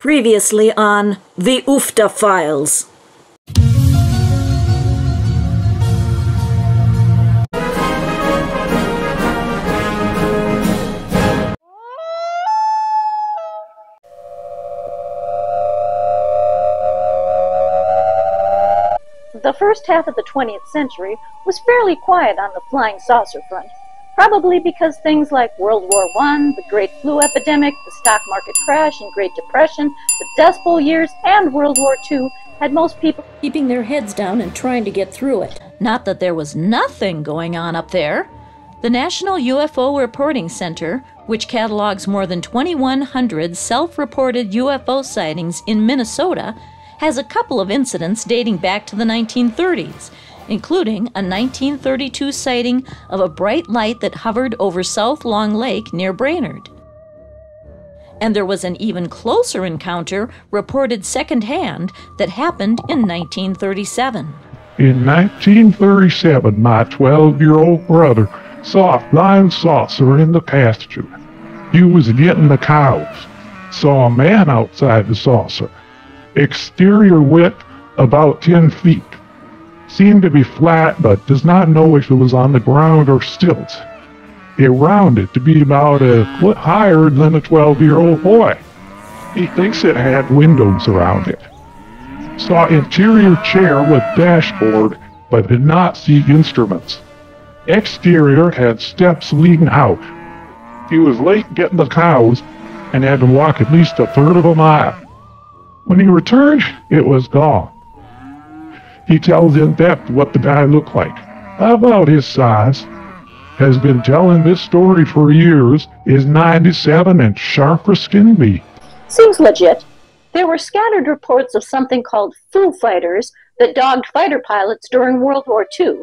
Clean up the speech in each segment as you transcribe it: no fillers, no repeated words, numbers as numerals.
Previously on the UFTA Files. The first half of the 20th century was fairly quiet on the flying saucer front, probably because things like World War I, the Great Flu Epidemic, the stock market crash and Great Depression, the Dust Bowl years, and World War II had most people keeping their heads down and trying to get through it. Not that there was nothing going on up there. The National UFO Reporting Center, which catalogs more than 2,100 self-reported UFO sightings in Minnesota, has a couple of incidents dating back to the 1930s, including a 1932 sighting of a bright light that hovered over South Long Lake near Brainerd. And there was an even closer encounter reported secondhand that happened in 1937. In 1937, my 12-year-old brother saw a flying saucer in the pasture. He was getting the cows. Saw a man outside the saucer. Exterior width about 10 feet. Seemed to be flat, but does not know if it was on the ground or stilts. It rounded to be about a foot higher than a 12-year-old boy. He thinks it had windows around it. Saw interior chair with dashboard, but did not see instruments. Exterior had steps leading out. He was late getting the cows and had to walk at least a third of a mile. When he returned, it was gone. He tells in depth what the guy looked like, about his size. Has been telling this story for years, is 97 and sharp as can be. Seems legit. There were scattered reports of something called Foo Fighters that dogged fighter pilots during World War II,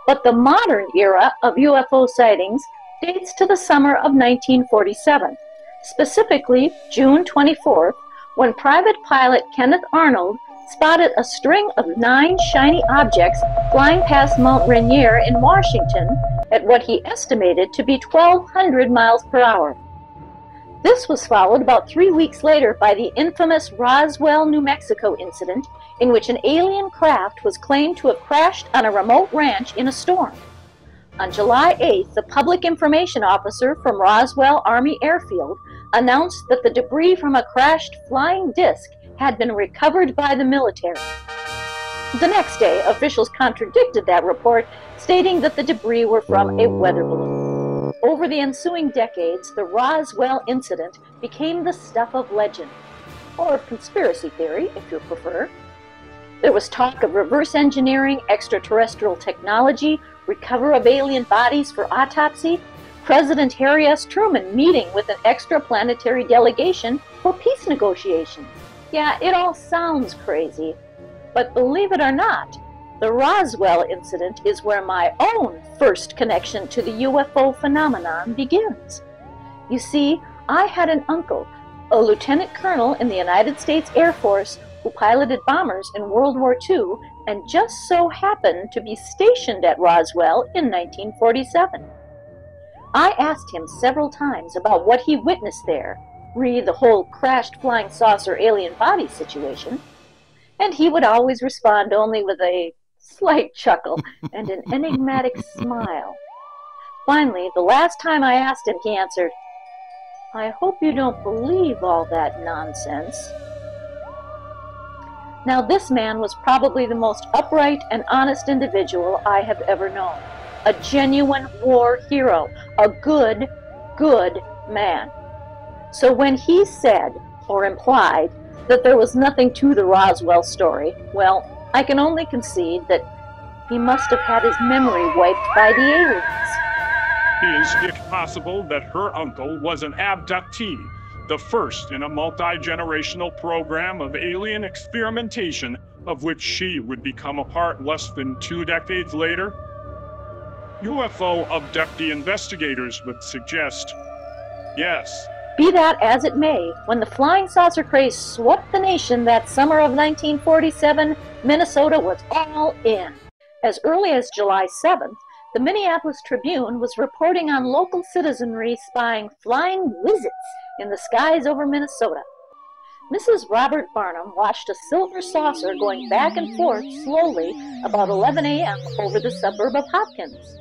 but the modern era of UFO sightings dates to the summer of 1947, specifically June 24th, when private pilot Kenneth Arnold spotted a string of 9 shiny objects flying past Mount Rainier in Washington at what he estimated to be 1,200 miles per hour. This was followed about 3 weeks later by the infamous Roswell, New Mexico incident, in which an alien craft was claimed to have crashed on a remote ranch in a storm. On July 8th, the public information officer from Roswell Army Airfield announced that the debris from a crashed flying disc had been recovered by the military. The next day, officials contradicted that report, stating that the debris were from a weather balloon. Over the ensuing decades, the Roswell incident became the stuff of legend, or conspiracy theory, if you prefer. There was talk of reverse engineering, extraterrestrial technology, recovery of alien bodies for autopsy, President Harry S. Truman meeting with an extraplanetary delegation for peace negotiations. Yeah, it all sounds crazy, but believe it or not, the Roswell incident is where my own first connection to the UFO phenomenon begins. You see, I had an uncle, a lieutenant colonel in the United States Air Force who piloted bombers in World War II and just so happened to be stationed at Roswell in 1947. I asked him several times about what he witnessed there, re the whole crashed flying saucer alien body situation, and he would always respond only with a slight chuckle and an enigmatic smile. Finally, the last time I asked him, he answered, "I hope you don't believe all that nonsense." Now, this man was probably the most upright and honest individual I have ever known. A genuine war hero, a good man. So when he said, or implied, that there was nothing to the Roswell story, well, I can only concede that he must have had his memory wiped by the aliens. Is it possible that her uncle was an abductee, the first in a multi-generational program of alien experimentation of which she would become a part less than 2 decades later? UFO abductee investigators would suggest yes. Be that as it may, when the flying saucer craze swept the nation that summer of 1947, Minnesota was all in. As early as July 7th, the Minneapolis Tribune was reporting on local citizenry spying flying Whizzits in the skies over Minnesota. Mrs. Robert Barnum watched a silver saucer going back and forth slowly about 11 a.m. over the suburb of Hopkins.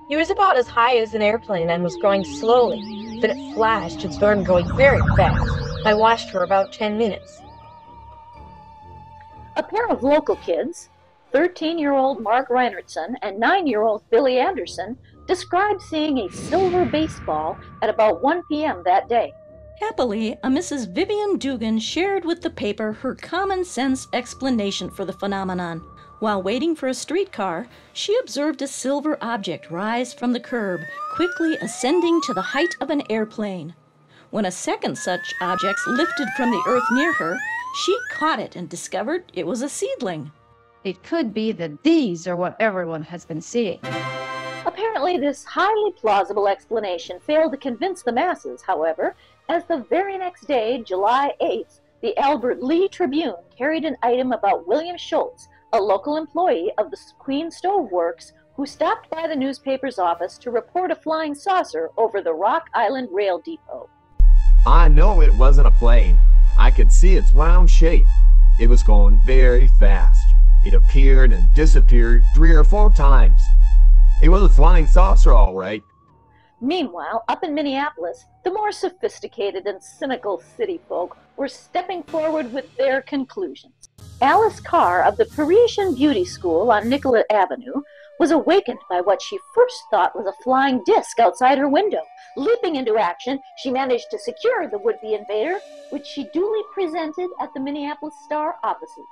He was about as high as an airplane and was growing slowly. Then it flashed and started going very fast. I watched for about 10 minutes. A pair of local kids, 13-year-old Mark Reinertson and 9-year-old Billy Anderson, described seeing a silver baseball at about 1 p.m. that day. Happily, a Mrs. Vivian Dugan shared with the paper her common-sense explanation for the phenomenon. While waiting for a streetcar, she observed a silver object rise from the curb, quickly ascending to the height of an airplane. When a second such object lifted from the earth near her, she caught it and discovered it was a seedling. It could be that these are what everyone has been seeing. Apparently, this highly plausible explanation failed to convince the masses, however, as the very next day, July 8th, the Albert Lee Tribune carried an item about William Schultz, a local employee of the Queen Stove Works, who stopped by the newspaper's office to report a flying saucer over the Rock Island Rail Depot. I know it wasn't a plane. I could see its round shape. It was going very fast. It appeared and disappeared 3 or 4 times. It was a flying saucer, all right. Meanwhile, up in Minneapolis, the more sophisticated and cynical city folk were stepping forward with their conclusions. Alice Carr of the Parisian Beauty School on Nicollet Avenue was awakened by what she first thought was a flying disc outside her window. Leaping into action, she managed to secure the would-be invader, which she duly presented at the Minneapolis Star offices.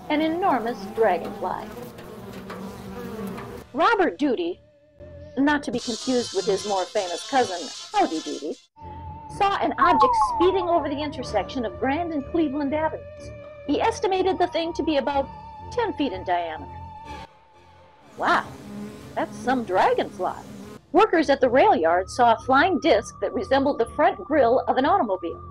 An enormous dragonfly. Robert Doody, not to be confused with his more famous cousin, Howdy Doody, saw an object speeding over the intersection of Grand and Cleveland Avenues. He estimated the thing to be about 10 feet in diameter. Wow, that's some dragonfly. Workers at the rail yard saw a flying disc that resembled the front grille of an automobile.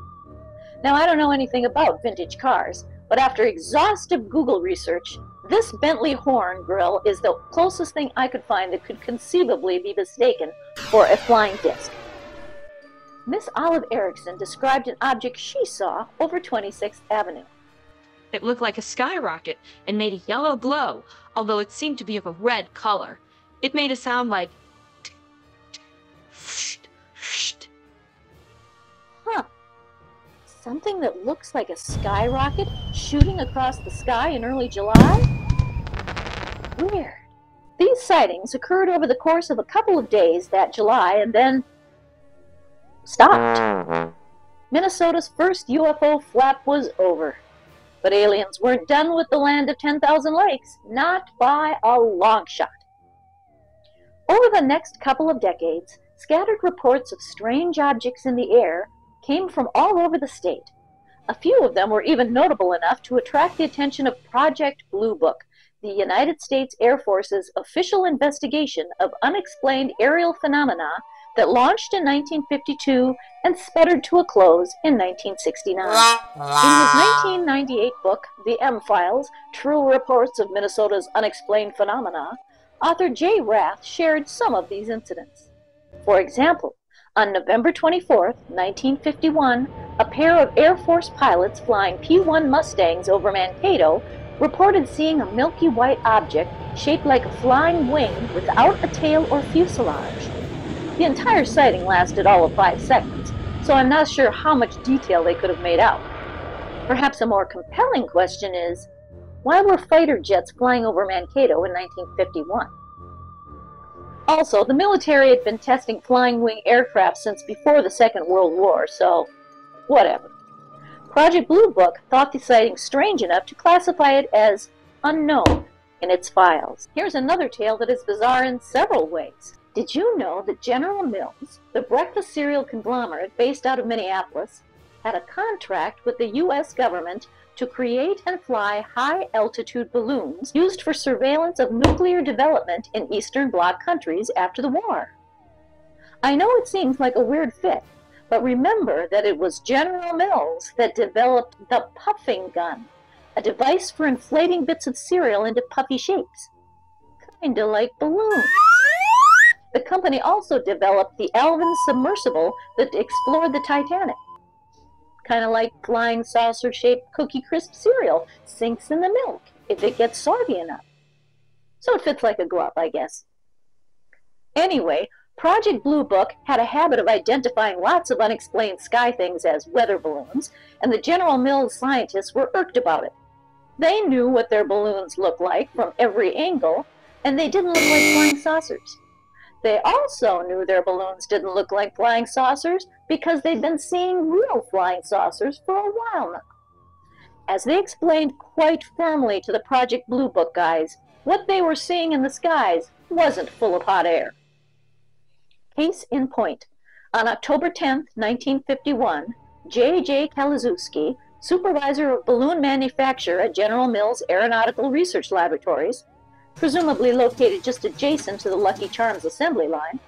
Now, I don't know anything about vintage cars, but after exhaustive Google research, this Bentley horn grille is the closest thing I could find that could conceivably be mistaken for a flying disc. Miss Olive Erickson described an object she saw over 26th Avenue. It looked like a skyrocket and made a yellow glow, although it seemed to be of a red color. It made a sound like Huh. Something that looks like a skyrocket shooting across the sky in early July? Weird. These sightings occurred over the course of a couple of days that July and then stopped. Minnesota's first UFO flap was over. But aliens weren't done with the land of 10,000 lakes, not by a long shot. Over the next couple of decades, scattered reports of strange objects in the air came from all over the state. A few of them were even notable enough to attract the attention of Project Blue Book, the United States Air Force's official investigation of unexplained aerial phenomena that launched in 1952 and sputtered to a close in 1969. In his 1998 book, The M-Files, True Reports of Minnesota's Unexplained Phenomena, author Jay Rath shared some of these incidents. For example, on November 24, 1951, a pair of Air Force pilots flying P-1 Mustangs over Mankato reported seeing a milky white object shaped like a flying wing without a tail or fuselage. The entire sighting lasted all of 5 seconds, so I'm not sure how much detail they could have made out. Perhaps a more compelling question is, why were fighter jets flying over Mankato in 1951? Also, the military had been testing flying wing aircraft since before the Second World War, so whatever. Project Blue Book thought the sighting strange enough to classify it as unknown in its files. Here's another tale that is bizarre in several ways. Did you know that General Mills, the breakfast cereal conglomerate based out of Minneapolis, had a contract with the U.S. government to create and fly high-altitude balloons used for surveillance of nuclear development in Eastern Bloc countries after the war? I know it seems like a weird fit, but remember that it was General Mills that developed the puffing gun, a device for inflating bits of cereal into puffy shapes, kinda like balloons. The company also developed the Alvin submersible that explored the Titanic. Kind of like flying saucer-shaped Cookie Crisp cereal sinks in the milk if it gets soggy enough. So it fits like a glove, I guess. Anyway, Project Blue Book had a habit of identifying lots of unexplained sky things as weather balloons, and the General Mills scientists were irked about it. They knew what their balloons looked like from every angle, and they didn't look like flying saucers. They also knew their balloons didn't look like flying saucers because they'd been seeing real flying saucers for a while now. As they explained quite firmly to the Project Blue Book guys, what they were seeing in the skies wasn't full of hot air. Case in point, on October 10, 1951, J.J. Kalazewski, supervisor of balloon manufacture at General Mills Aeronautical Research Laboratories, presumably located just adjacent to the Lucky Charms assembly line,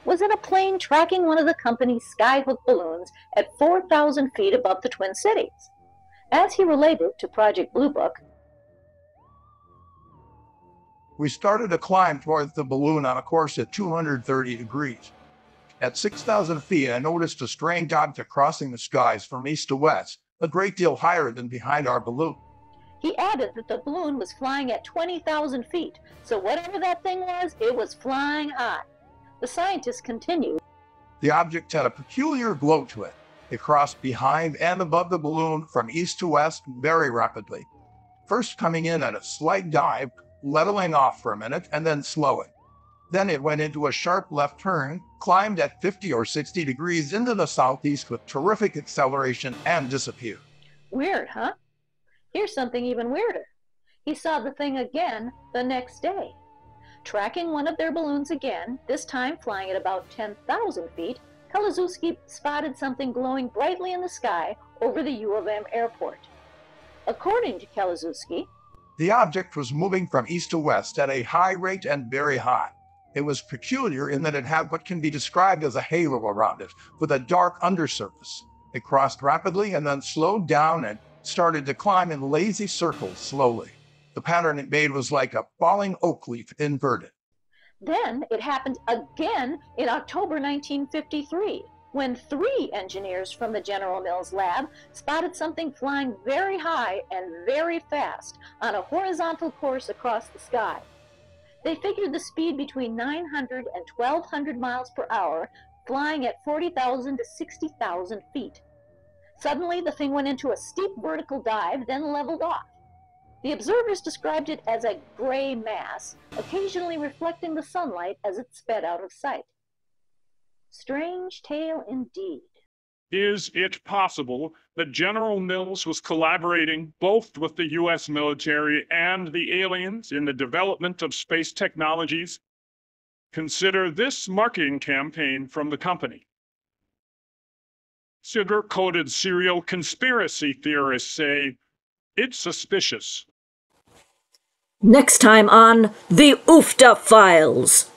was in a plane tracking one of the company's skyhook balloons at 4,000 feet above the Twin Cities. As he related to Project Blue Book, we started to climb towards the balloon on a course at 230 degrees. At 6,000 feet, I noticed a strange object crossing the skies from east to west, a great deal higher than behind our balloon. He added that the balloon was flying at 20,000 feet, so whatever that thing was, it was flying high. The scientists continued. The object had a peculiar glow to it. It crossed behind and above the balloon from east to west very rapidly, first coming in at a slight dive, leveling off for a minute, and then slowing. Then it went into a sharp left turn, climbed at 50 or 60 degrees into the southeast with terrific acceleration, and disappeared. Weird, huh? Here's something even weirder. He saw the thing again the next day. Tracking one of their balloons again, this time flying at about 10,000 feet, Kalazewski spotted something glowing brightly in the sky over the U of M airport. According to Kalazewski, the object was moving from east to west at a high rate and very high. It was peculiar in that it had what can be described as a halo around it, with a dark undersurface. It crossed rapidly and then slowed down and started to climb in lazy circles slowly. The pattern it made was like a falling oak leaf inverted. Then it happened again in October 1953, when 3 engineers from the General Mills lab spotted something flying very high and very fast on a horizontal course across the sky. They figured the speed between 900 and 1,200 miles per hour, flying at 40,000 to 60,000 feet. Suddenly, the thing went into a steep vertical dive, then leveled off. The observers described it as a gray mass, occasionally reflecting the sunlight as it sped out of sight. Strange tale indeed. Is it possible that General Mills was collaborating both with the U.S. military and the aliens in the development of space technologies? Consider this marketing campaign from the company. Sugar-coated serial conspiracy theorists say, it's suspicious. Next time on The UFTA Files.